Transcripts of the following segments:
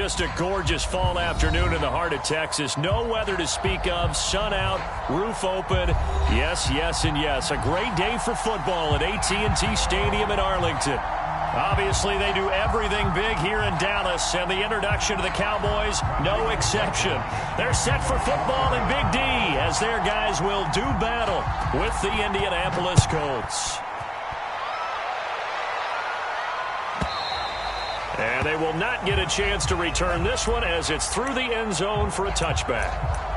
Just a gorgeous fall afternoon in the heart of Texas. No weather to speak of. Sun out, roof open. Yes, yes, and yes. A great day for football at AT&T Stadium in Arlington. Obviously, they do everything big here in Dallas, and the introduction to the Cowboys, no exception. They're set for football in Big D as their guys will do battle with the Indianapolis Colts. And they will not get a chance to return this one as it's through the end zone for a touchback.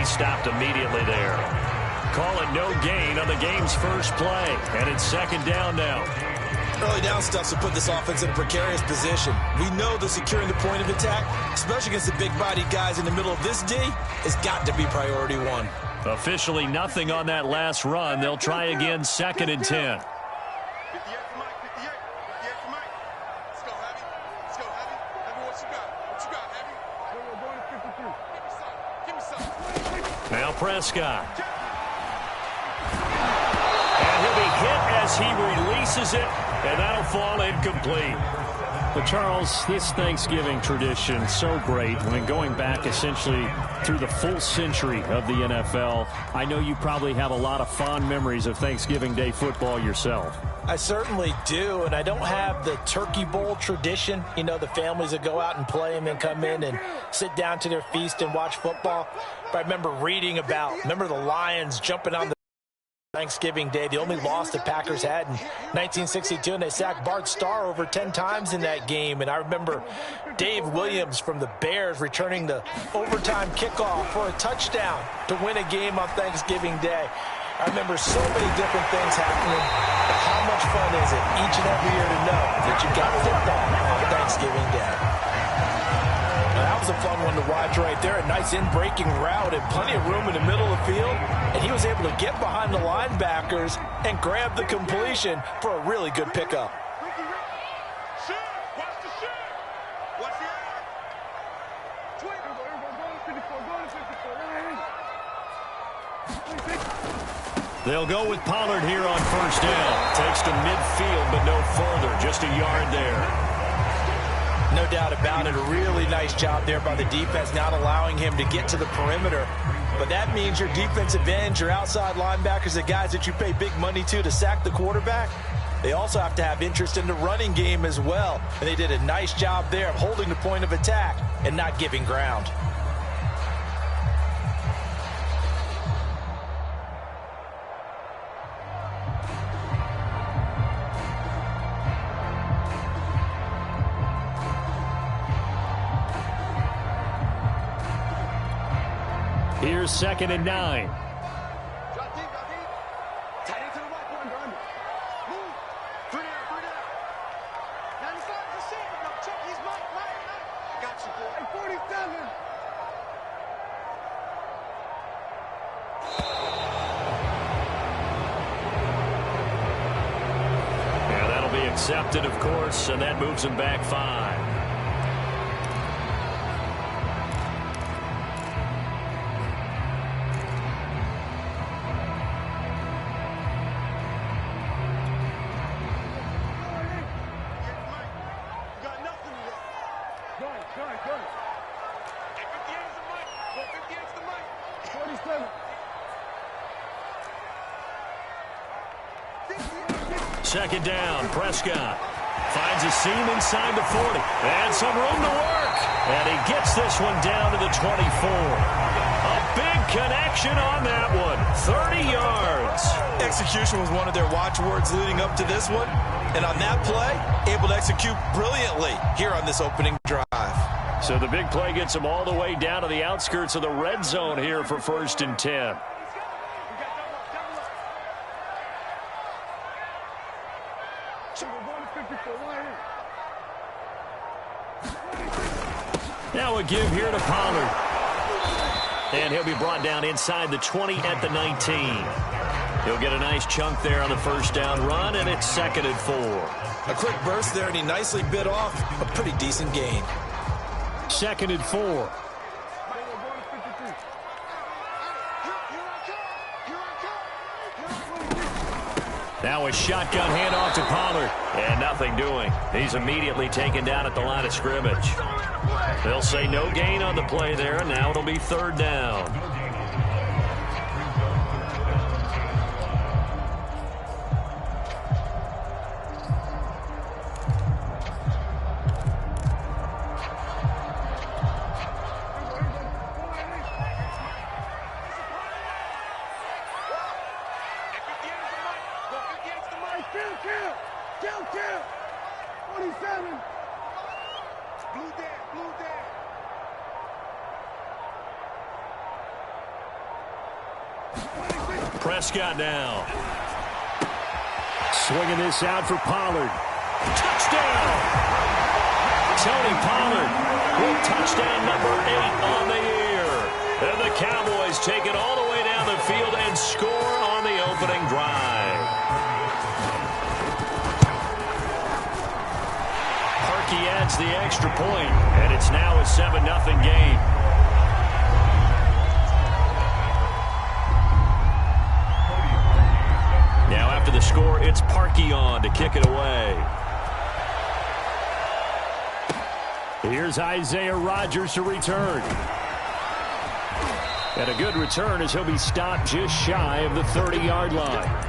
Stopped immediately there. Call it no gain on the game's first play, and it's second down now. Early down stuff will put this offense in a precarious position. We know that securing the point of attack, especially against the big-bodied guys in the middle of this D, has got to be priority one. Officially nothing on that last run. They'll try again, second and 10. Now Prescott. And he'll be hit as he releases it, and that'll fall incomplete. But, Charles, this Thanksgiving tradition, so great. I mean, going back essentially through the full century of the NFL, I know you probably have a lot of fond memories of Thanksgiving Day football yourself. I certainly do, and I don't have the Turkey Bowl tradition. You know, the families that go out and play and then come in and sit down to their feast and watch football. But I remember reading remember the Lions jumping on the Thanksgiving Day, the only loss the Packers had in 1962, and they sacked Bart Starr over 10 times in that game. And I remember Dave Williams from the Bears returning the overtime kickoff for a touchdown to win a game on Thanksgiving Day. I remember so many different things happening. But how much fun is it each and every year to know that you got football on Thanksgiving Day? Now, that was a fun one to watch right there. A nice in-breaking route and plenty of room in the middle of the field. And he was able to get behind the linebackers and grab the completion for a really good pickup. They'll go with Pollard here on first down. Takes to midfield, but no further. Just a yard there. No doubt about it. A really nice job there by the defense, not allowing him to get to the perimeter. But that means your defensive ends, your outside linebackers, the guys that you pay big money to sack the quarterback, they also have to have interest in the running game as well. And they did a nice job there of holding the point of attack and not giving ground. Here's second and 9. Yeah, that'll be accepted, of course, and that moves him back 5. Second down, Prescott finds a seam inside the 40. And some room to work. And he gets this one down to the 24. A big connection on that one. 30 yards. Execution was one of their watchwords leading up to this one. And on that play, able to execute brilliantly here on this opening drive. So the big play gets him all the way down to the outskirts of the red zone here for first and 10. now a give here to Pollard. And he'll be brought down inside the 20 at the 19. He'll get a nice chunk there on the first down run, and it's 2nd and 4. A quick burst there, and he nicely bit off a pretty decent gain. 2nd and 4. Now a shotgun handoff to Pollard. And nothing doing. He's immediately taken down at the line of scrimmage. They'll say no gain on the play there, and now it'll be 3rd down. Prescott now. Swinging this out for Pollard. Touchdown! Tony Pollard with touchdown number 8 on the year. And the Cowboys take it all the way down the field and score on the opening drive. Parkey adds the extra point, and it's now a 7-0 game. Now after the score, it's Parkey on to kick it away. Here's Isaiah Rodgers to return. And a good return as he'll be stopped just shy of the 30-yard line.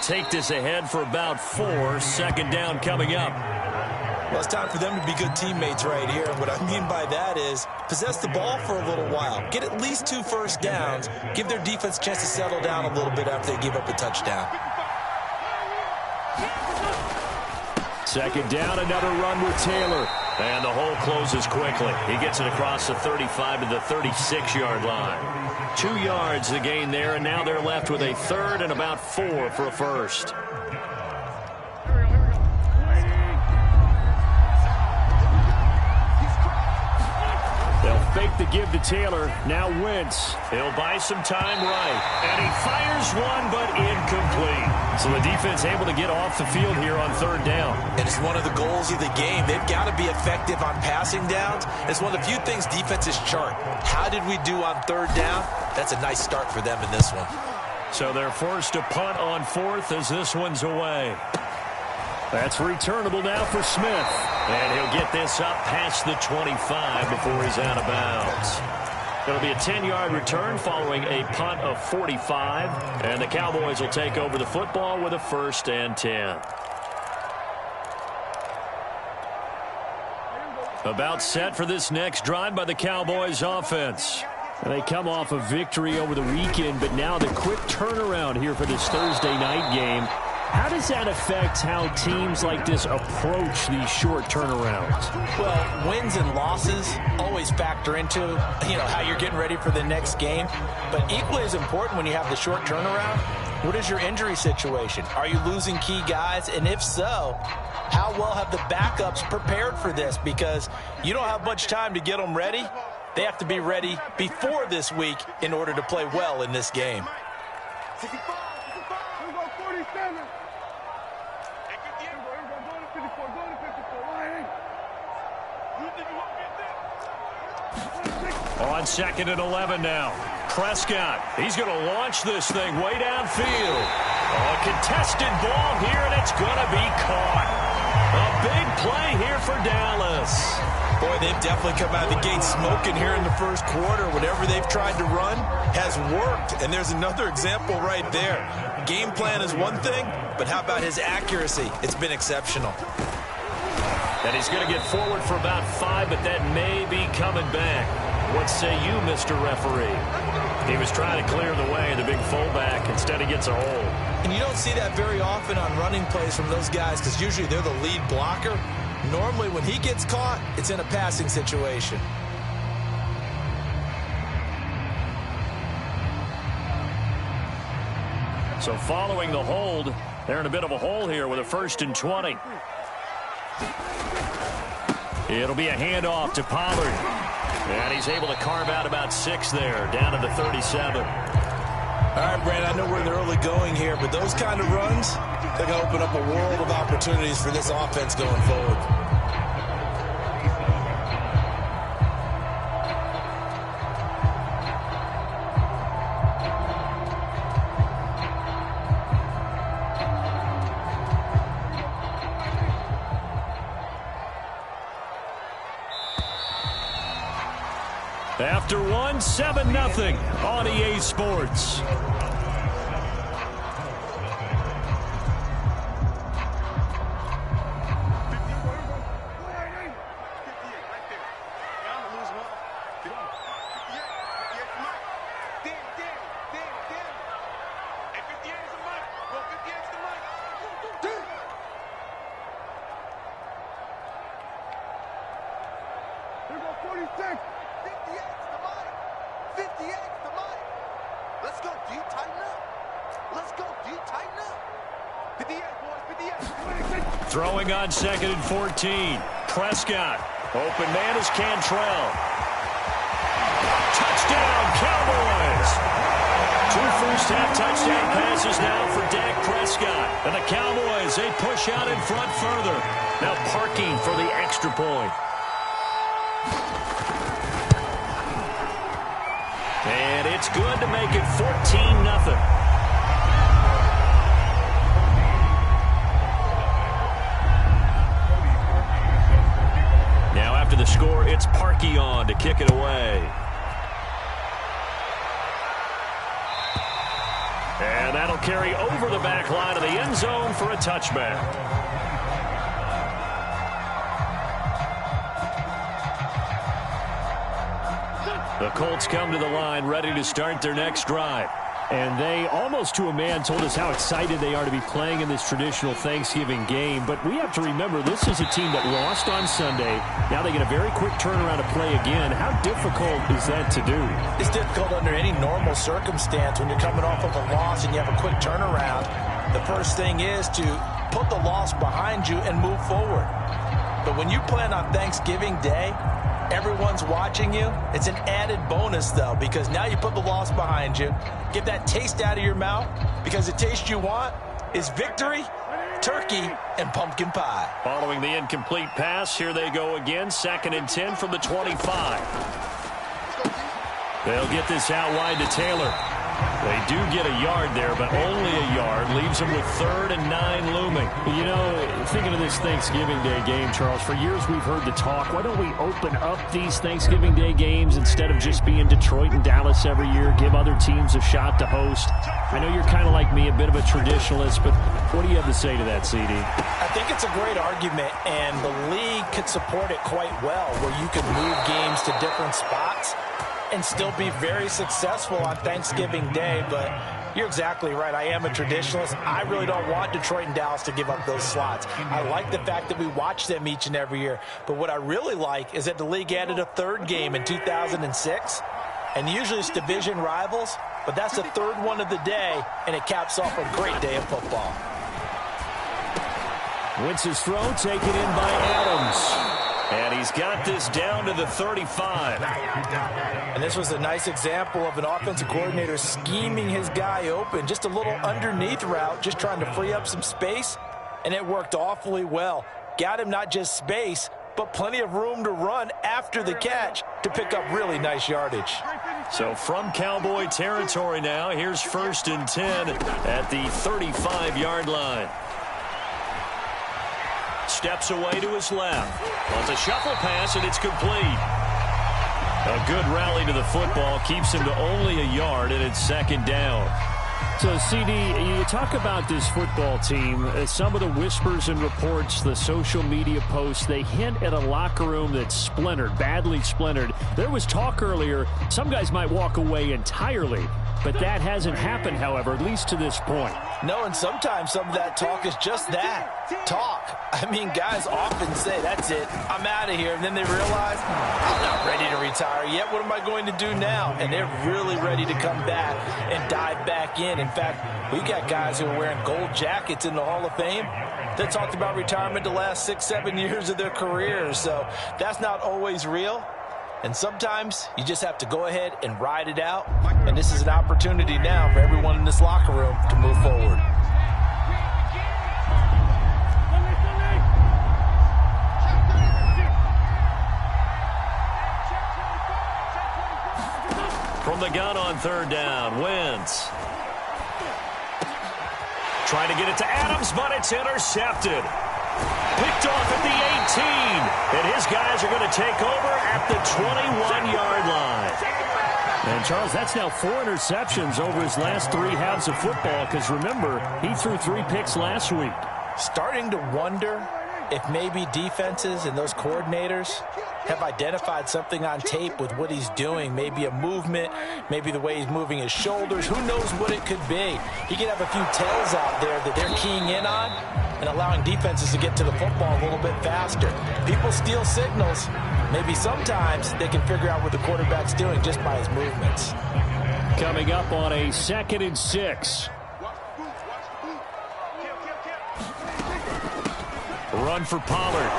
Take this ahead for about 4. 2nd down coming up. Well, it's time for them to be good teammates right here. And what I mean by that is possess the ball for a little while. Get at least 2 first downs. Give their defense a chance to settle down a little bit after they give up a touchdown. 2nd down, another run with Taylor. And the hole closes quickly. He gets it across the 35 to the 36-yard line. 2 yards the gain there, and now they're left with a 3rd and about 4 for a first. They'll fake the give to Taylor. Now Wentz. He'll buy some time right. And he fires one, but incomplete. So the defense able to get off the field here on 3rd down. And it's one of the goals of the game. They've got to be effective on passing downs. It's one of the few things defenses chart. How did we do on 3rd down? That's a nice start for them in this one. So they're forced to punt on 4th as this one's away. That's returnable now for Smith. And he'll get this up past the 25 before he's out of bounds. It'll be a 10-yard return following a punt of 45. And the Cowboys will take over the football with a 1st and 10. About set for this next drive by the Cowboys offense. They come off a victory over the weekend, but now the quick turnaround here for this Thursday night game. How does that affect how teams like this approach these short turnarounds? Well, wins and losses always factor into, how you're getting ready for the next game. But equally as important when you have the short turnaround, what is your injury situation? Are you losing key guys? And if so, how well have the backups prepared for this? Because you don't have much time to get them ready. They have to be ready before this week in order to play well in this game. On 2nd and 11 now. Prescott, he's going to launch this thing way downfield. A contested ball here, and it's going to be caught. A big play here for Dallas. Boy, they've definitely come out of the gate smoking here in the first quarter. Whatever they've tried to run has worked, and there's another example right there. Game plan is one thing, but how about his accuracy? It's been exceptional. And he's going to get forward for about 5, but that may be coming back. What say you, Mr. Referee? He was trying to clear the way, the big fullback. Instead, he gets a hold. And you don't see that very often on running plays from those guys because usually they're the lead blocker. Normally, when he gets caught, it's in a passing situation. So following the hold, they're in a bit of a hole here with a 1st and 20. It'll be a handoff to Pollard. And he's able to carve out about 6 there, down to the 37. All right, Brand, I know we're in the early going here, but those kind of runs, they're going to open up a world of opportunities for this offense going forward. After 1, 7-0 on EA Sports. Throwing on 2nd and 14. Prescott. Open man is Cantrell. Touchdown, Cowboys. 2 first-half touchdown passes now for Dak Prescott. And the Cowboys, they push out in front further. Now parking for the extra point. And it's good to make it 14-0. After the score, it's Parkey on to kick it away. And that'll carry over the back line of the end zone for a touchback. The Colts come to the line ready to start their next drive. And they, almost to a man, told us how excited they are to be playing in this traditional Thanksgiving game. But we have to remember, this is a team that lost on Sunday. Now they get a very quick turnaround to play again. How difficult is that to do? It's difficult under any normal circumstance when you're coming off of a loss and you have a quick turnaround. The first thing is to put the loss behind you and move forward. But when you plan on Thanksgiving Day, everyone's watching you. It's an added bonus, though, because now you put the loss behind you. Get that taste out of your mouth, because the taste you want is victory, turkey, and pumpkin pie. Following the incomplete pass, here they go again. 2nd and 10 from the 25. They'll get this out wide to Taylor. They do get a yard there, but only a yard. Leaves them with 3rd and 9 looming. You know, thinking of this Thanksgiving Day game, Charles, for years we've heard the talk, why don't we open up these Thanksgiving Day games instead of just being Detroit and Dallas every year, give other teams a shot to host? I know you're kind of like me, a bit of a traditionalist, but what do you have to say to that, CD? I think it's a great argument, and the league could support it quite well, where you could move games to different spots and still be very successful on Thanksgiving Day. But you're exactly right. I am a traditionalist. I really don't want Detroit and Dallas to give up those slots. I like the fact that we watch them each and every year. But what I really like is that the league added a 3rd game in 2006. And usually it's division rivals, but that's the 3rd one of the day, and it caps off a great day of football. Wentz's throw taken in by Adams. And he's got this down to the 35. And this was a nice example of an offensive coordinator scheming his guy open. Just a little underneath route, just trying to free up some space. And it worked awfully well. Got him not just space, but plenty of room to run after the catch to pick up really nice yardage. So from Cowboy territory now, here's 1st and 10 at the 35-yard line. Steps away to his left. Wants a shuffle pass, and it's complete. A good rally to the football keeps him to only a yard, and it's 2nd down. So, CD, you talk about this football team. Some of the whispers and reports, the social media posts, they hint at a locker room that's splintered, badly splintered. There was talk earlier, some guys might walk away entirely. But that hasn't happened, however, at least to this point. No, and sometimes some of that talk is just that, talk. I mean, guys often say, that's it, I'm out of here. And then they realize, I'm not ready to retire yet. What am I going to do now? And they're really ready to come back and dive back in. In fact, we got guys who are wearing gold jackets in the Hall of Fame that talked about retirement the last 6-7 years of their careers. So that's not always real. And sometimes you just have to go ahead and ride it out. And this is an opportunity now for everyone in this locker room to move forward. From the gun on third down, Wentz. Trying to get it to Adams, but it's intercepted. Picked off at the 18, and his guys are going to take over at the 21-yard line. And, Charles, that's now 4 interceptions over his last 3 halves of football because, remember, he threw 3 picks last week. Starting to wonder if maybe defenses and those coordinators have identified something on tape with what he's doing. Maybe a movement, maybe the way he's moving his shoulders. Who knows what it could be? He could have a few tells out there that they're keying in on and allowing defenses to get to the football a little bit faster. People steal signals. Maybe sometimes they can figure out what the quarterback's doing just by his movements. Coming up on a 2nd and 6. Run for Pollard.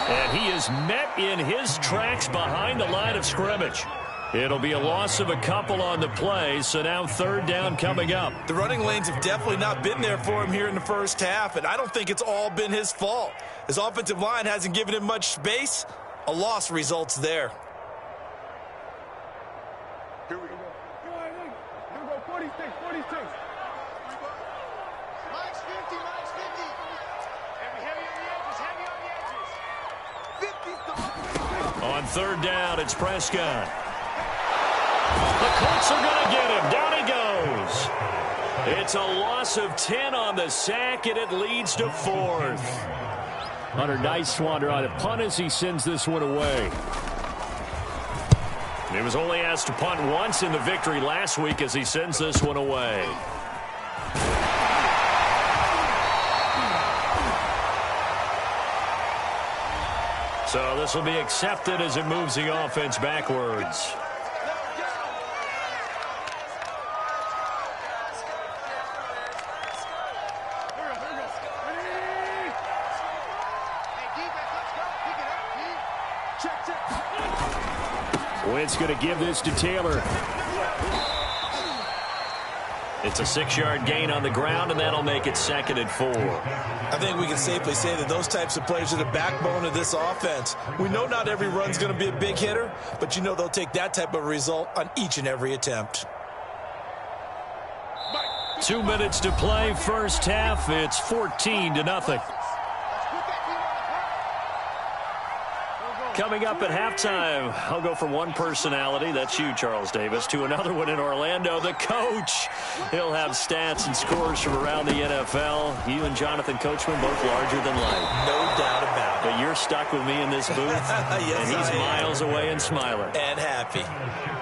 And he is met in his tracks behind the line of scrimmage. It'll be a loss of a couple on the play, so now 3rd down coming up. The running lanes have definitely not been there for him here in the first half, and I don't think it's all been his fault. His offensive line hasn't given him much space. A loss results there. Here we go. Here we go. 46, 46. Mike's 50, Mike's 50. Heavy on the edges, heavy on the edges. 50. On 3rd down, it's Prescott. The Colts are going to get him. Down he goes. It's a loss of 10 on the sack, and it leads to 4th. Hunter, nice swander on a punt as he sends this one away. He was only asked to punt once in the victory last week as he sends this one away. So this will be accepted as it moves the offense backwards. Wentz going to give this to Taylor. It's a 6-yard gain on the ground, and that'll make it 2nd and 4. I think we can safely say that those types of plays are the backbone of this offense. We know not every run's going to be a big hitter, but you know they'll take that type of result on each and every attempt. 2 minutes to play, first half. It's 14-0. Coming up at halftime, I'll go from one personality, that's you, Charles Davis, to another one in Orlando, the coach. He'll have stats and scores from around the NFL. You and Jonathan Coachman, both larger than life. No doubt about it. But you're stuck with me in this booth, yes, and he's miles away and smiling. And happy.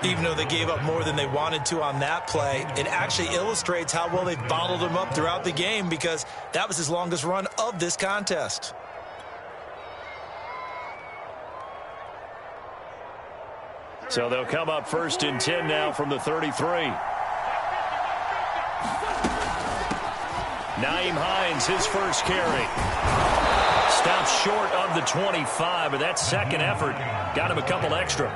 Even though they gave up more than they wanted to on that play, it actually illustrates how well they bottled him up throughout the game because that was his longest run of this contest. So they'll come up 1st and 10 now from the 33. Nyheim Hines, his first carry. Stops short of the 25, but that second effort got him a couple extra.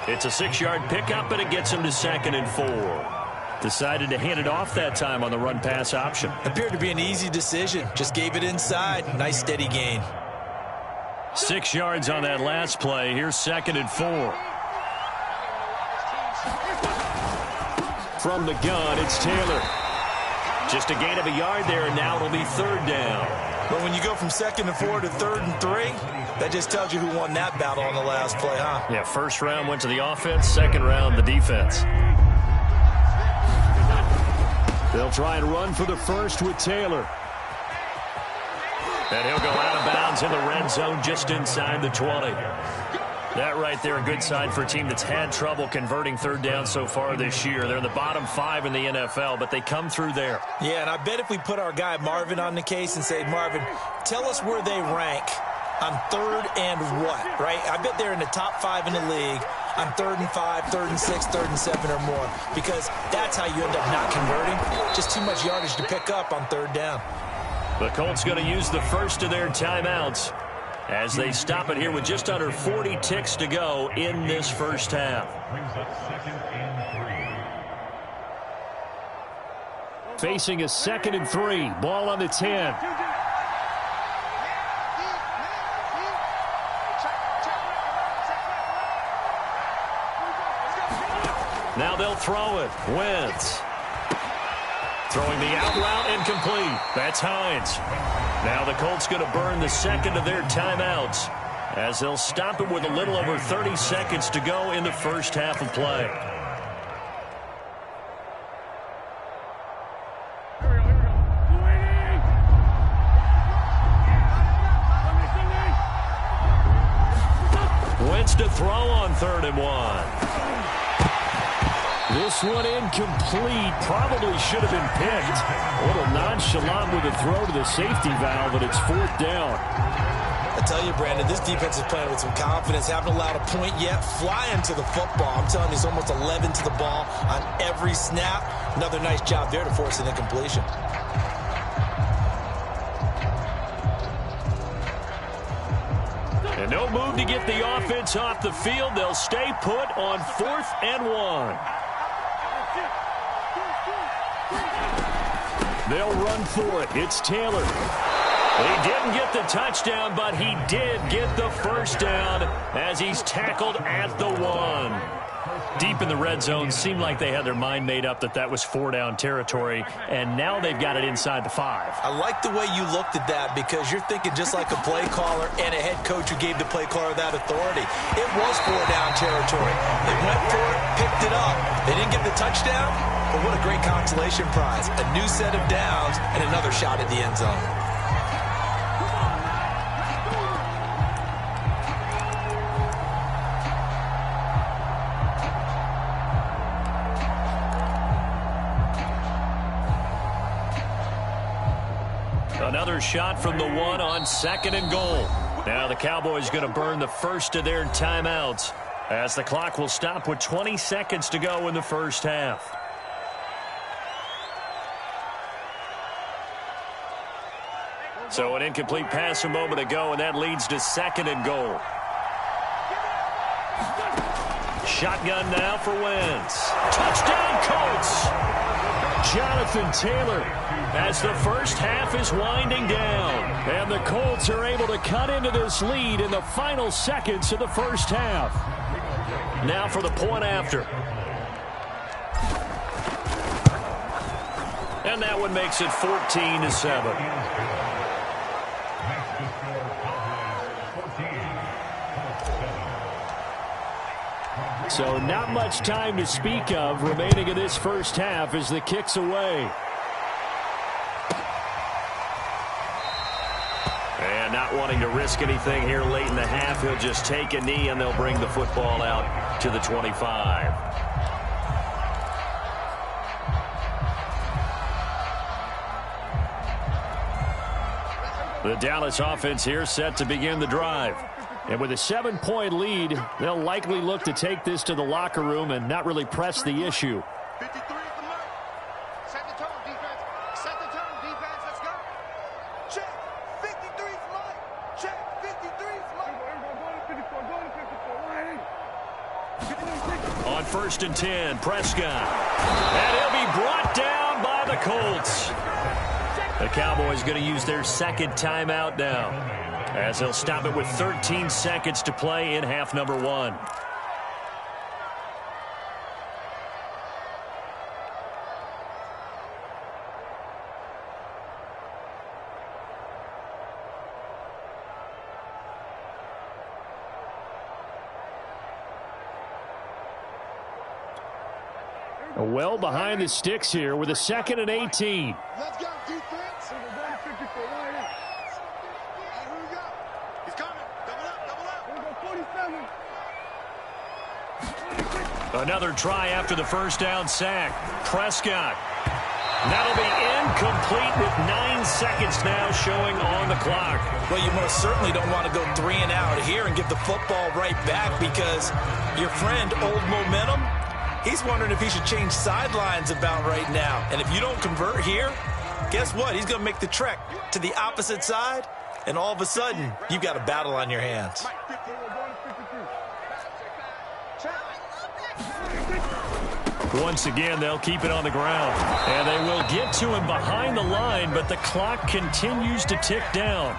It's a 6-yard pickup, but it gets him to 2nd and 4. Decided to hand it off that time on the run-pass option. Appeared to be an easy decision. Just gave it inside. Nice steady gain. 6 yards on that last play. Here's 2nd and 4. From the gun, it's Taylor. Just a gain of a yard there, and now it'll be 3rd down. But when you go from 2nd and 4 to 3rd and 3, that just tells you who won that battle on the last play, huh? Yeah, first round went to the offense, second round the defense. They'll try and run for the first with Taylor. And he'll go out of bounds in the red zone just inside the 20. That right there, a good sign for a team that's had trouble converting third down so far this year. They're in the bottom 5 in the NFL, but they come through there. Yeah, and I bet if we put our guy Marvin on the case and say, Marvin, tell us where they rank on third and what, right? I bet they're in the top 5 in the league on 3rd and 5, 3rd and 6, 3rd and 7 or more, because that's how you end up not converting. Just too much yardage to pick up on third down. The Colts going to use the first of their timeouts as they stop it here with just under 40 ticks to go in this first half. Facing a 2nd and 3. Ball on the 10. Now they'll throw it. Wentz. Throwing the out route incomplete. That's Hines. Now the Colts going to burn the second of their timeouts as they'll stop it with a little over 30 seconds to go in the first half of play. Wentz to throw on 3rd and 1. This one incomplete. Probably should have been picked. A little nonchalant with a throw to the safety valve, but it's 4th down. I tell you, Brandon, this defense is playing with some confidence. Haven't allowed a point yet. Flying to the football. I'm telling you, it's almost 11 to the ball on every snap. Another nice job there to force an incompletion. And no move to get the offense off the field. They'll stay put on 4th and 1. They'll run for it. It's Taylor. He didn't get the touchdown, but he did get the first down as he's tackled at the 1. Deep in the red zone, seemed like they had their mind made up that that was 4-down territory, and now they've got it inside the 5. I like the way you looked at that because you're thinking just like a play caller and a head coach who gave the play caller that authority. It was 4-down territory. They went for it, picked it up. They didn't get the touchdown, but what a great consolation prize. A new set of downs and another shot at the end zone. Another shot from the 1 on 2nd and goal. Now the Cowboys going to burn the first of their timeouts as the clock will stop with 20 seconds to go in the first half. So an incomplete pass a moment ago, and that leads to 2nd and goal. Shotgun now for Wentz. Touchdown, Colts! Jonathan Taylor, as the first half is winding down. and the Colts are able to cut into this lead in the final seconds of the first half. Now for the point after. And that one makes it 14-7. So not much time to speak of remaining in this first half as the kick's away. And not wanting to risk anything here late in the half, he'll just take a knee and they'll bring the football out to the 25. The Dallas offense here set to begin the drive. And with a 7-point lead, they'll likely look to take this to the locker room and not really press the issue. 53 is the mark. Set the tone, defense. Set the tone, defense. Let's go. Check. 53 is Mike. Check. 53 is Mike. On 1st and 10, Prescott. And he'll be brought down by the Colts. The Cowboys going to use their second timeout now, as they'll stop it with 13 seconds to play in half number 1. Well behind the sticks here with a 2nd and 18. Let's go, defense. We're going to 54. Right here. Here we go. He's coming. Double up, double up. Here we go, 47. Another try after the first down sack. Prescott. That'll be incomplete with 9 seconds now showing on the clock. Well, you most certainly don't want to go 3 and out here and give the football right back because your friend, Old Momentum, he's wondering if he should change sidelines about right now. And if you don't convert here, guess what? He's going to make the trek to the opposite side, and all of a sudden, you've got a battle on your hands. Once again, they'll keep it on the ground. And they will get to him behind the line, but the clock continues to tick down.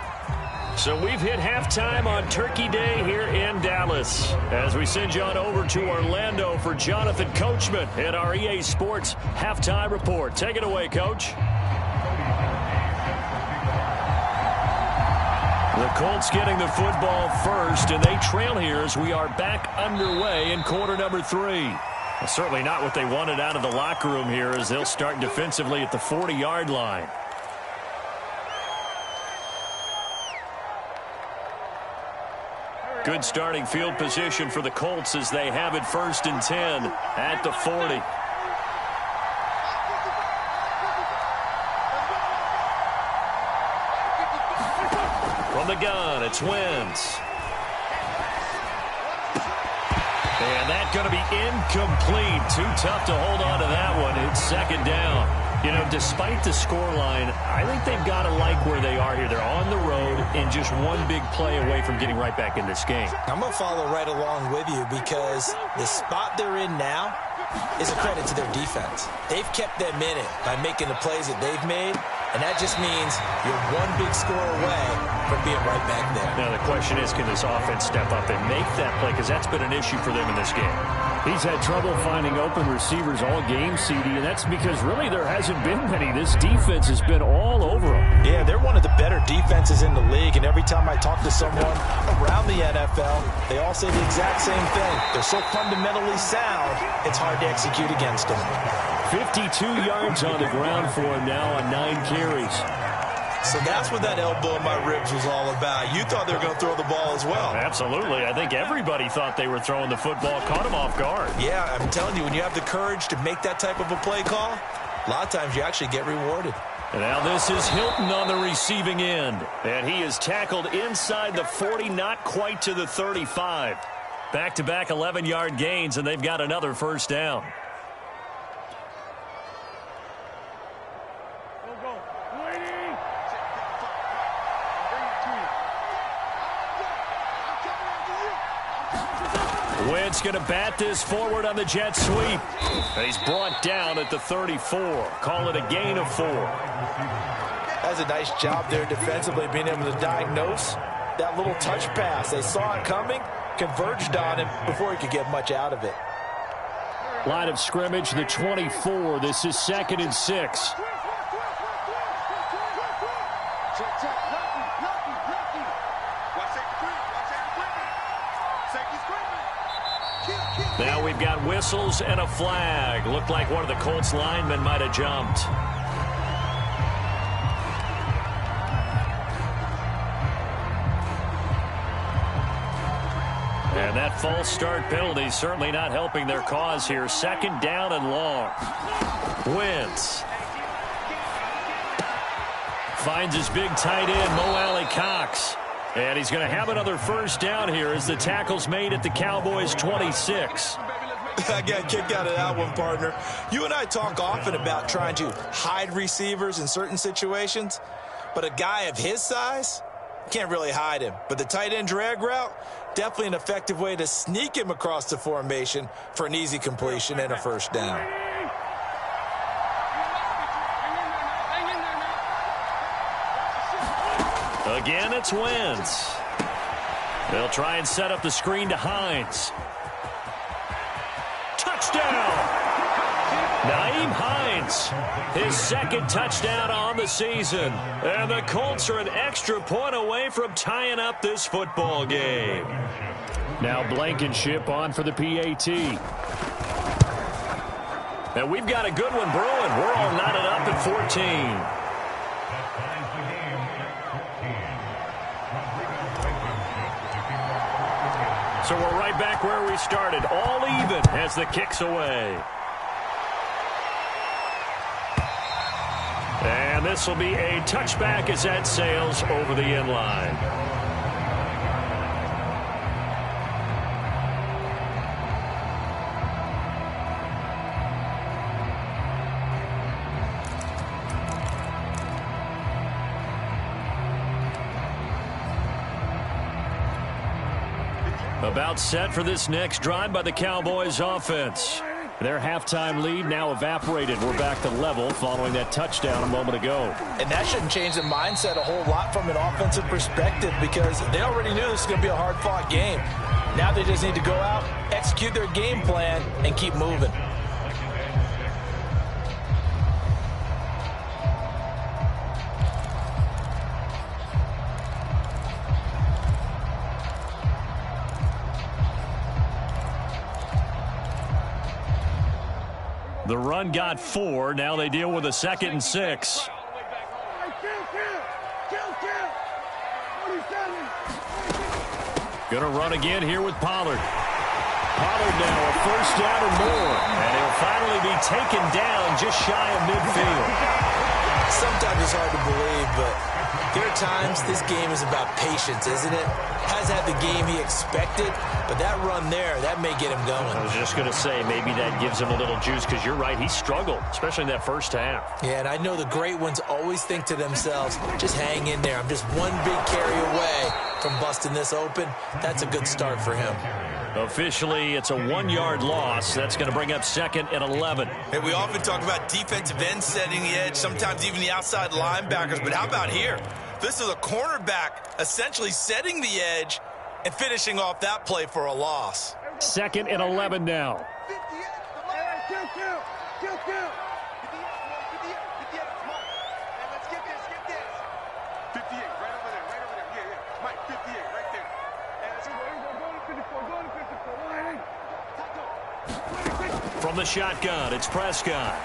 So we've hit halftime on Turkey Day here in Dallas. As we send you on over to Orlando for Jonathan Coachman at our EA Sports Halftime Report. Take it away, Coach. The Colts getting the football first, and they trail here as we are back underway in quarter number 3. Well, certainly not what they wanted out of the locker room here as they'll start defensively at the 40-yard line. Good starting field position for the Colts as they have it 1st and 10 at the 40. From the gun, it's Wentz. And that's going to be incomplete. Too tough to hold on to that one. It's 2nd down. You know, despite the scoreline, I think they've got to like where they are here. They're on the road and just one big play away from getting right back in this game. I'm going to follow right along with you because the spot they're in now is a credit to their defense. They've kept them in it by making the plays that they've made, and that just means you're one big score away from being right back there. Now the question is, can this offense step up and make that play? Because that's been an issue for them in this game. He's had trouble finding open receivers all game, CD, and that's because really there hasn't been many. This defense has been all over them. Yeah, they're one of the better defenses in the league, and every time I talk to someone around the NFL, they all say the exact same thing. They're so fundamentally sound, it's hard to execute against them. 52 yards on the ground for him now on 9 carries. So that's what that elbow in my ribs was all about. You thought they were going to throw the ball as well. Absolutely. I think everybody thought they were throwing the football, caught him off guard. Yeah, I'm telling you, when you have the courage to make that type of a play call, a lot of times you actually get rewarded. And now this is Hilton on the receiving end. And he is tackled inside the 40, not quite to the 35. Back-to-back 11-yard gains, and they've got another 1st down. Wentz going to bat this forward on the jet sweep. And he's brought down at the 34. Call it a gain of 4. That's a nice job there defensively, being able to diagnose that little touch pass. They saw it coming, converged on him before he could get much out of it. Line of scrimmage, the 24. This is 2nd and 6. Now we've got whistles and a flag. Looked like one of the Colts linemen might have jumped. And that false start penalty certainly not helping their cause here. 2nd down and long. Wentz finds his big tight end, Mo Alley-Cox. And he's going to have another 1st down here as the tackle's made at the Cowboys' 26. I got kicked out of that one, partner. You and I talk often about trying to hide receivers in certain situations, but a guy of his size can't really hide him. But the tight end drag route, definitely an effective way to sneak him across the formation for an easy completion and a 1st down. Again, it's Wentz. They'll try and set up the screen to Hines. Touchdown! Nyheim Hines, his 2nd touchdown on the season. And the Colts are an extra point away from tying up this football game. Now Blankenship on for the PAT. And we've got a good one brewing. We're all knotted up at 14. So we're right back where we started, all even as the kick's away. And this will be a touchback as that sails over the end line. About set for this next drive by the Cowboys offense. Their halftime lead now evaporated. We're back to level following that touchdown a moment ago. And that shouldn't change the mindset a whole lot from an offensive perspective because they already knew this was going to be a hard-fought game. Now they just need to go out, execute their game plan, and keep moving. The run got 4. Now they deal with a 2nd and 6. Going to run again here with Pollard. Pollard now a first down and more. And he'll finally be taken down just shy of midfield. Sometimes it's hard to believe, but there are times this game is about patience, isn't it? Has had the game he expected, but that run there, that may get him going. I was just going to say, maybe that gives him a little juice because you're right, he struggled, especially in that first half. Yeah, and I know the great ones always think to themselves, just hang in there. I'm just one big carry away from busting this open. That's a good start for him. Officially, it's a 1-yard loss. That's going to bring up 2nd and 11. Hey, we often talk about defensive ends setting the edge, sometimes even the outside linebackers, but how about here? This is a cornerback essentially setting the edge and finishing off that play for a loss. 2nd and 11 now. From the shotgun, it's Prescott.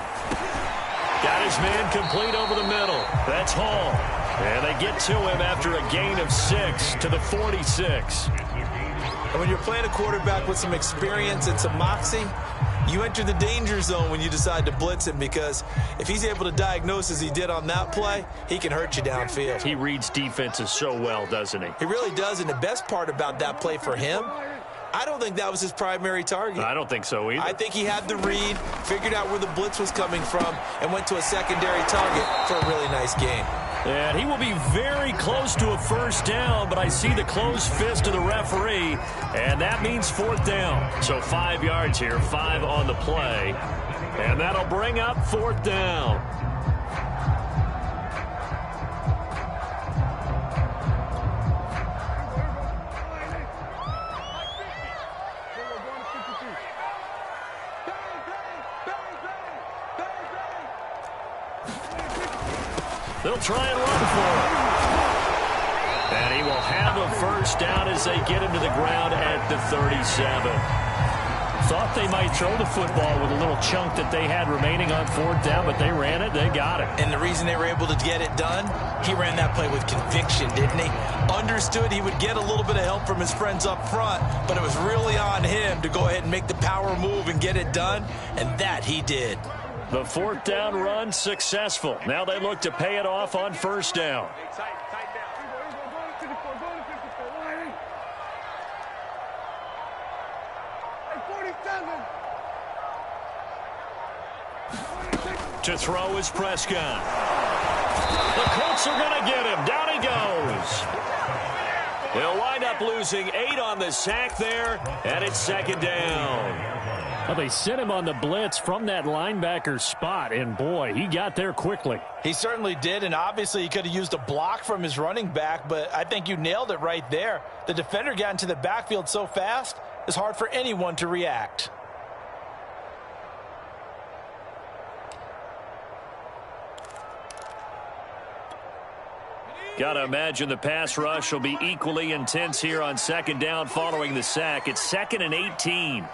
Got his man complete over the middle. That's Hall. And they get to him after a gain of 6 to the 46. And when you're playing a quarterback with some experience and some moxie, you enter the danger zone when you decide to blitz him because if he's able to diagnose as he did on that play, he can hurt you downfield. He reads defenses so well, doesn't he? He really does, and the best part about that play for him, I don't think that was his primary target. I don't think so either. I think he had the read, figured out where the blitz was coming from, and went to a secondary target for a really nice gain. And he will be very close to a first down, but I see the closed fist of the referee, and that means 4th down. So 5 yards here, 5 on the play, and that'll bring up 4th down. They'll try and run for it. And he will have a first down as they get him to the ground at the 37. Thought they might throw the football with a little chunk that they had remaining on 4th down, but they ran it, they got it. And the reason they were able to get it done, he ran that play with conviction, didn't he? Understood he would get a little bit of help from his friends up front, but it was really on him to go ahead and make the power move and get it done, and that he did. The 4th down run successful. Now they look to pay it off on 1st down. To throw is Prescott. The Colts are going to get him. Down he goes. They'll wind up losing 8 on the sack there, and it's 2nd down. Well, they sent him on the blitz from that linebacker spot, and boy, he got there quickly. He certainly did, and obviously he could have used a block from his running back, but I think you nailed it right there. The defender got into the backfield so fast, it's hard for anyone to react. Got to imagine the pass rush will be equally intense here on 2nd down following the sack. It's 2nd and 18.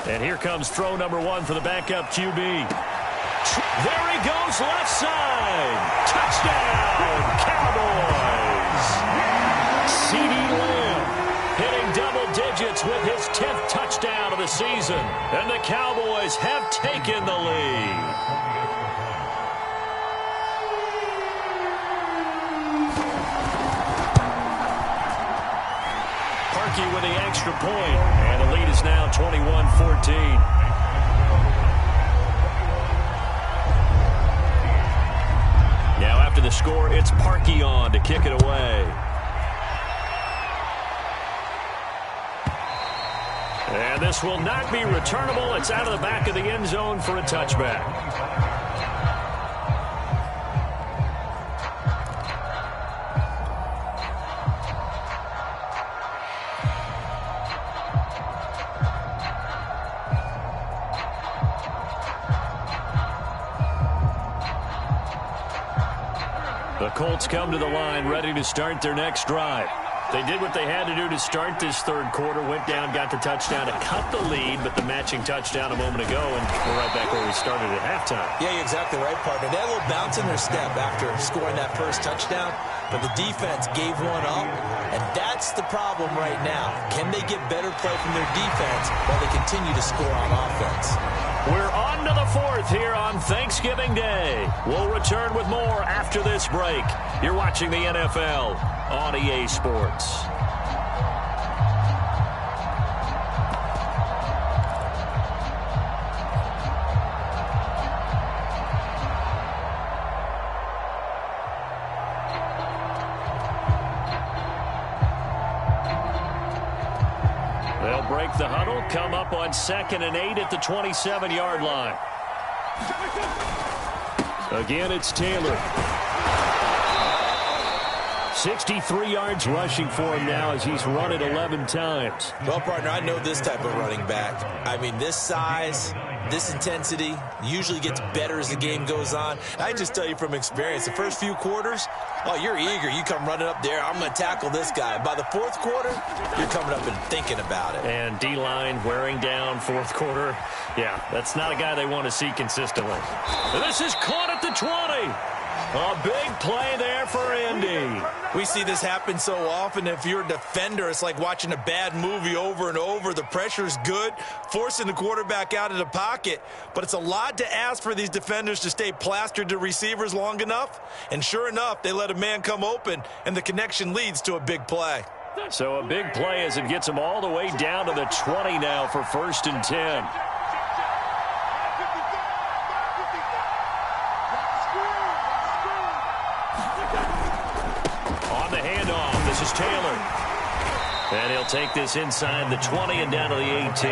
And here comes throw number 1 for the backup QB. There he goes, left side. Touchdown, Cowboys. CeeDee Lamb hitting double digits with his 10th touchdown of the season. And the Cowboys have taken the lead. Parkey with the extra point, and the lead is now 21-14. Now after the score, it's Parkey on to kick it away. And this will not be returnable. It's out of the back of the end zone for a touchback. The Colts come to the line ready to start their next drive. They did what they had to do to start this third quarter, went down, got the touchdown to cut the lead, but the matching touchdown a moment ago, and we're right back where we started at halftime. Yeah, you're exactly right, partner. They had a little bounce in their step after scoring that first touchdown, but the defense gave one up, and that's the problem right now. Can they get better play from their defense while they continue to score on offense? We're on to the fourth here on Thanksgiving Day. We'll return with more after this break. You're watching the NFL on EA Sports. They'll break the huddle, come up on 2nd and 8 at the 27-yard line. Again, it's Taylor. 63 yards rushing for him now as he's run it 11 times. Well, partner, I know this type of running back. I mean, this size, this intensity usually gets better as the game goes on. I just tell you from experience, the first few quarters, oh, you're eager. You come running up there, I'm going to tackle this guy. By the fourth quarter, you're coming up and thinking about it. And D-line wearing down fourth quarter. Yeah, that's not a guy they want to see consistently. This is caught at the 20. A big play there for Indy. We see this happen so often. If you're a defender, it's like watching a bad movie over and over. The pressure's good, forcing the quarterback out of the pocket. But it's a lot to ask for these defenders to stay plastered to receivers long enough. And sure enough, they let a man come open, and the connection leads to a big play. So a big play as it gets them all the way down to the 20 now for 1st and 10. This is Taylor. And he'll take this inside the 20 and down to the 18.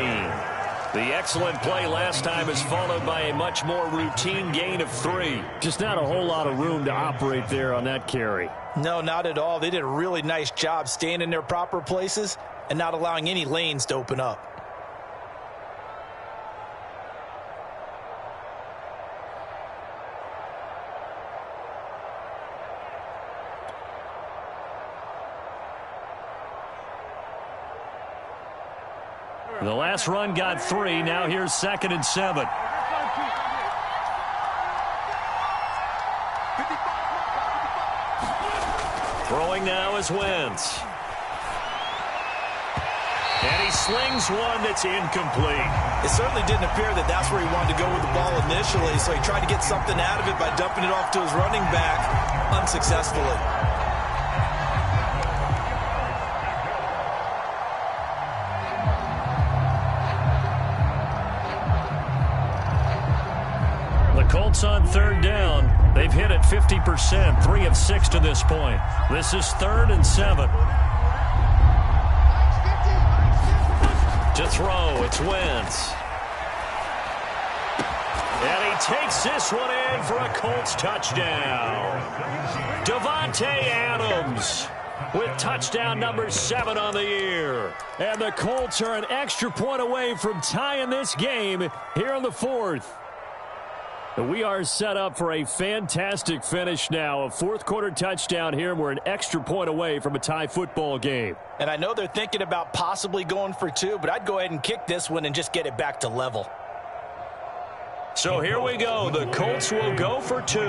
The excellent play last time is followed by a much more routine gain of 3. Just not a whole lot of room to operate there on that carry. No, not at all. They did a really nice job staying in their proper places and not allowing any lanes to open up. The last run got 3. Now here's 2nd and 7. Throwing now is Wentz. And he slings one that's incomplete. It certainly didn't appear that that's where he wanted to go with the ball initially, so he tried to get something out of it by dumping it off to his running back unsuccessfully. Colts on 3rd down. They've hit it 50%, 3 of 6 to this point. This is 3rd and 7. To throw, it's Wentz. And he takes this one in for a Colts touchdown. Davante Adams with touchdown number 7 on the year. And the Colts are an extra point away from tying this game here in the 4th. We are set up for a fantastic finish now. A fourth-quarter touchdown here, and we're an extra point away from a tie football game. And I know they're thinking about possibly going for two, but I'd go ahead and kick this one and just get it back to level. So here we go. The Colts will go for two.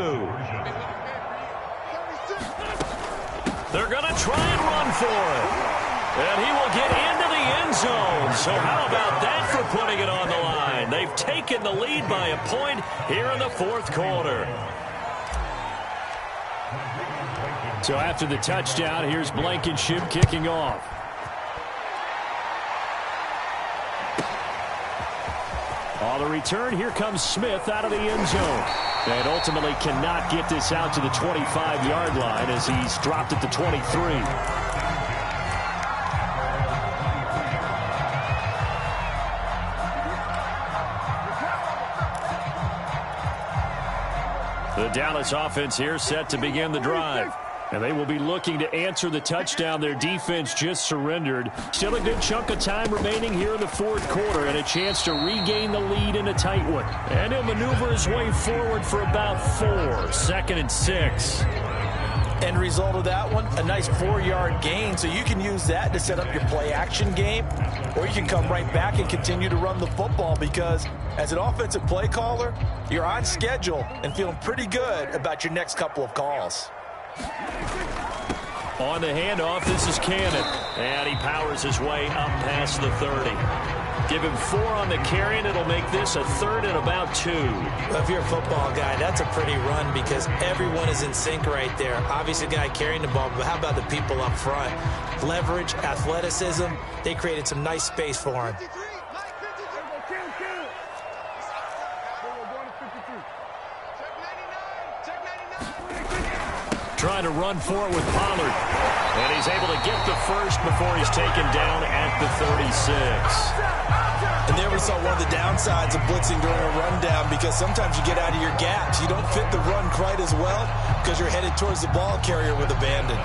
They're going to try and run for it. And he will get into the end zone. So how about that for putting it on the line? They've taken the lead by a point here in the fourth quarter. So after the touchdown, here's Blankenship kicking off. On the return, here comes Smith out of the end zone. And ultimately cannot get this out to the 25-yard line as he's dropped at the 23. The Dallas offense here set to begin the drive. And they will be looking to answer the touchdown their defense just surrendered. Still a good chunk of time remaining here in the fourth quarter and a chance to regain the lead in a tight one. And he'll maneuver his way forward for about 4. 2nd and 6. End result of that one, a nice 4-yard gain, so you can use that to set up your play-action game, or you can come right back and continue to run the football because as an offensive play caller, you're on schedule and feeling pretty good about your next couple of calls. On the handoff, this is Cannon. And he powers his way up past the 30. Give him 4 on the carry, and it'll make this a 3rd and about 2. Well, if you're a football guy, that's a pretty run because everyone is in sync right there. Obviously, the guy carrying the ball, but how about the people up front? Leverage, athleticism, they created some nice space for him. Trying to run for it with Pollard. And he's able to get the first before he's taken down at the 36. And there we saw one of the downsides of blitzing during a rundown because sometimes you get out of your gaps. You don't fit the run quite as well because you're headed towards the ball carrier with abandon.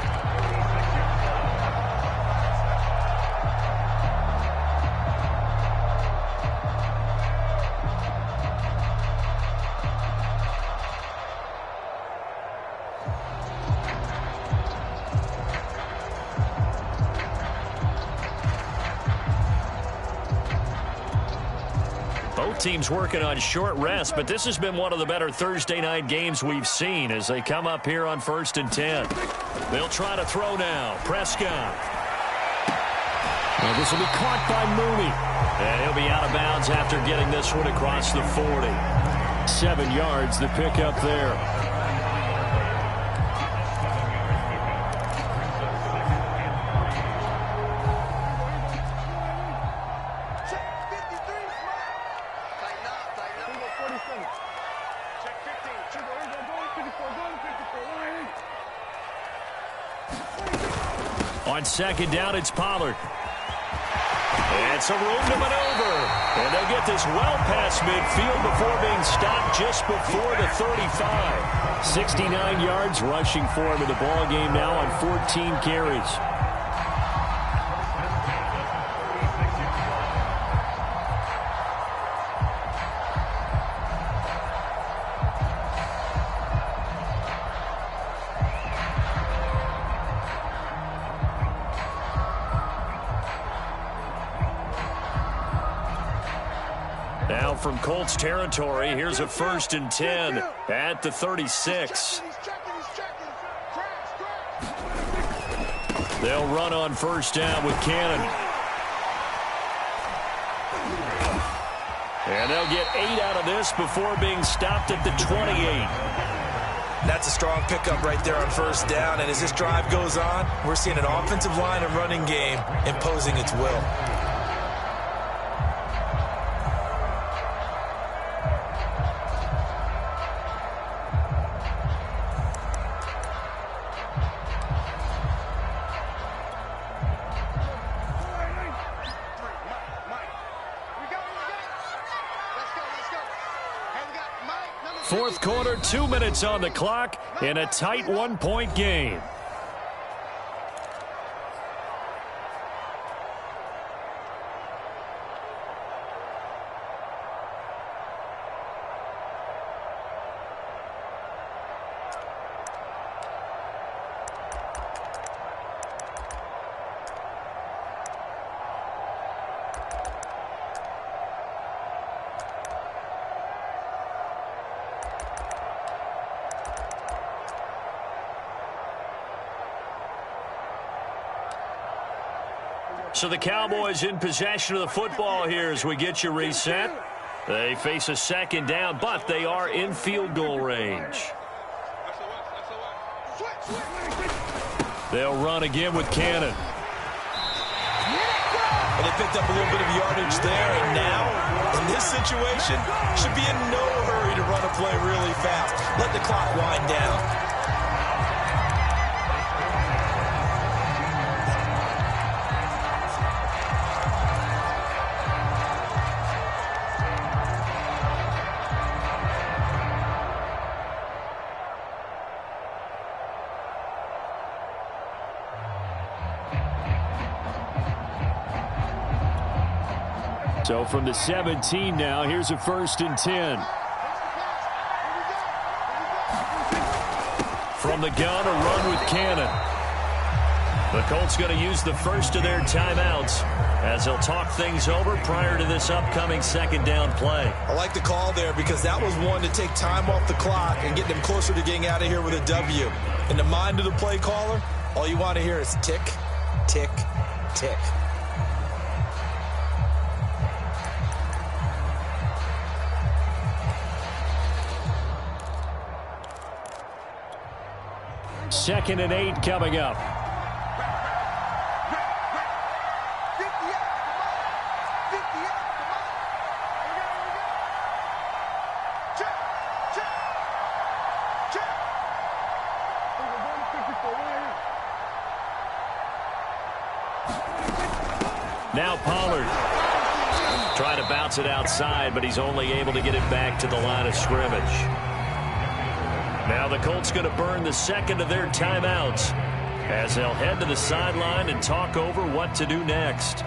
Teams working on short rest, but this has been one of the better Thursday night games we've seen as they come up here on 1st and 10. They'll try to throw now. Prescott. And this will be caught by Mooney. And he'll be out of bounds after getting this one across the 40. 7 yards, the pickup there. On 2nd down, it's Pollard. And some room to maneuver. And they'll get this well past midfield before being stopped just before the 35. 69 yards rushing for him in the ball game now on 14 carries. Now from Colts territory, here's a 1st and 10 at the 36. They'll run on 1st down with Cannon. And they'll get 8 out of this before being stopped at the 28. That's a strong pickup right there on 1st down. And as this drive goes on, we're seeing an offensive line and running game imposing its will. Fourth quarter, 2 minutes on the clock in a tight 1-point game. So the Cowboys in possession of the football here as we get you reset. They face a second down, but they are in field goal range. They'll run again with Cannon. And they picked up a little bit of yardage there, and now, in this situation, should be in no hurry to run a play really fast. Let the clock wind down. So from the 17 now, here's a 1st and 10. From the gun, a run with Cannon. The Colts going to use the first of their timeouts as they'll talk things over prior to this upcoming second down play. I like the call there because that was one to take time off the clock and get them closer to getting out of here with a W. In the mind of the play caller, all you want to hear is tick, tick, tick. Second and 8 coming up. Now Pollard trying to bounce it outside, but he's only able to get it back to the line of scrimmage. Now the Colts going to burn the second of their timeouts as they'll head to the sideline and talk over what to do next.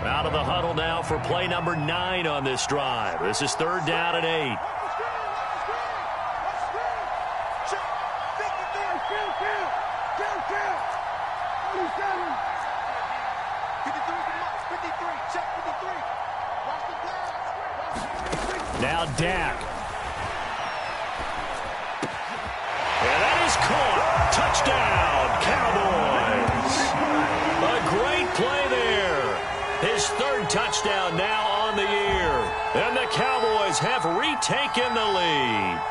Out of the huddle now for play number 9 on this drive. This is 3rd down and 8. Now Dak. And that is caught. Touchdown, Cowboys. A great play there. His 3rd touchdown now on the year. And the Cowboys have retaken the lead.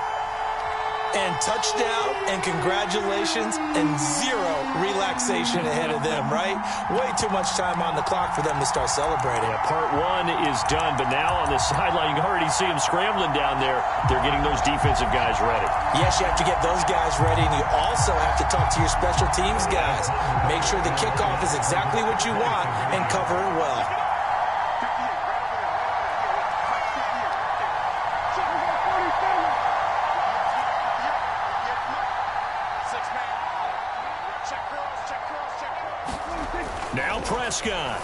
And touchdown and congratulations and zero relaxation ahead of them, right? Way too much time on the clock for them to start celebrating. Yeah, part 1 is done, but now on the sideline, you can already see them scrambling down there. They're getting those defensive guys ready. Yes, you have to get those guys ready, and you also have to talk to your special teams guys. Make sure the kickoff is exactly what you want and cover it well. Now Prescott.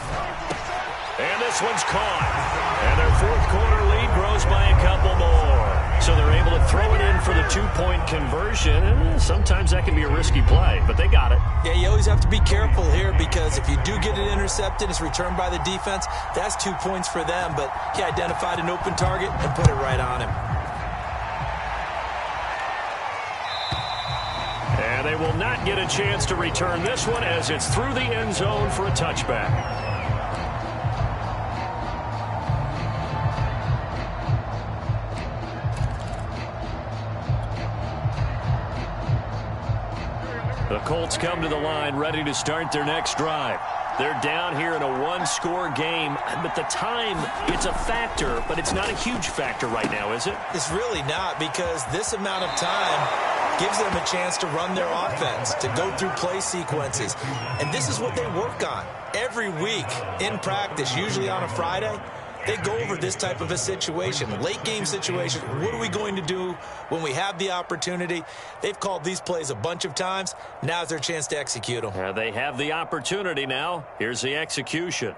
And this one's caught. And their 4th quarter lead grows by a couple more. So they're able to throw it in for the 2-point conversion. And sometimes that can be a risky play, but they got it. Yeah, you always have to be careful here because if you do get it intercepted, it's returned by the defense. That's 2 points for them, but he identified an open target and put it right on him. And they will not get a chance to return this one as it's through the end zone for a touchback. The Colts come to the line ready to start their next drive. They're down here in a 1-score game, but the time, it's a factor, but it's not a huge factor right now, is it? It's really not because this amount of time gives them a chance to run their offense, to go through play sequences. And this is what they work on every week in practice, usually on a Friday. They go over this type of a situation, late game situation. What are we going to do when we have the opportunity? They've called these plays a bunch of times. Now's their chance to execute them. They have the opportunity now. Here's the execution.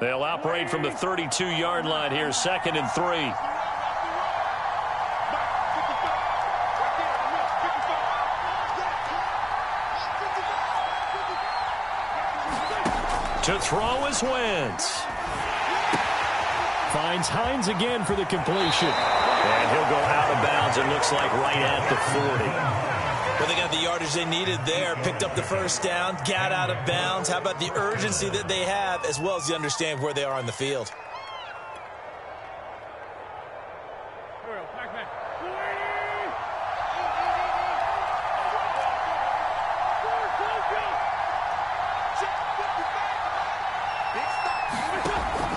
They'll operate from the 32-yard line here, 2nd and 3. To throw is Wentz. Finds Hines again for the completion. And he'll go out of bounds, it looks like, right at the 40. Well, they got the yardage they needed there, picked up the first down, got out of bounds. How about the urgency that they have, as well as the understand where they are on the field?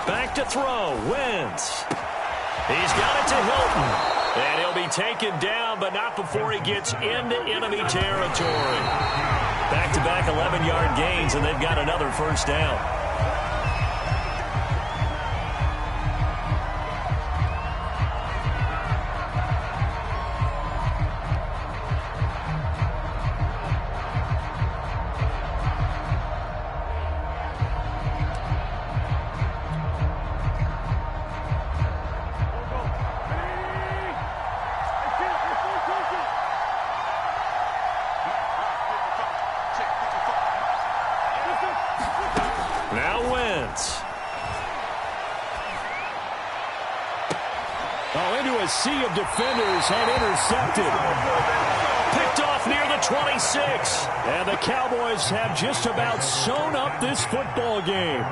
Back to throw, Wentz. He's got it to Hilton. And he'll be taken down, but not before he gets into enemy territory. Back-to-back 11-yard gains, and they've got another first down. Sea of defenders and intercepted. Picked off near the 26. And the Cowboys have just about sewn up this football game.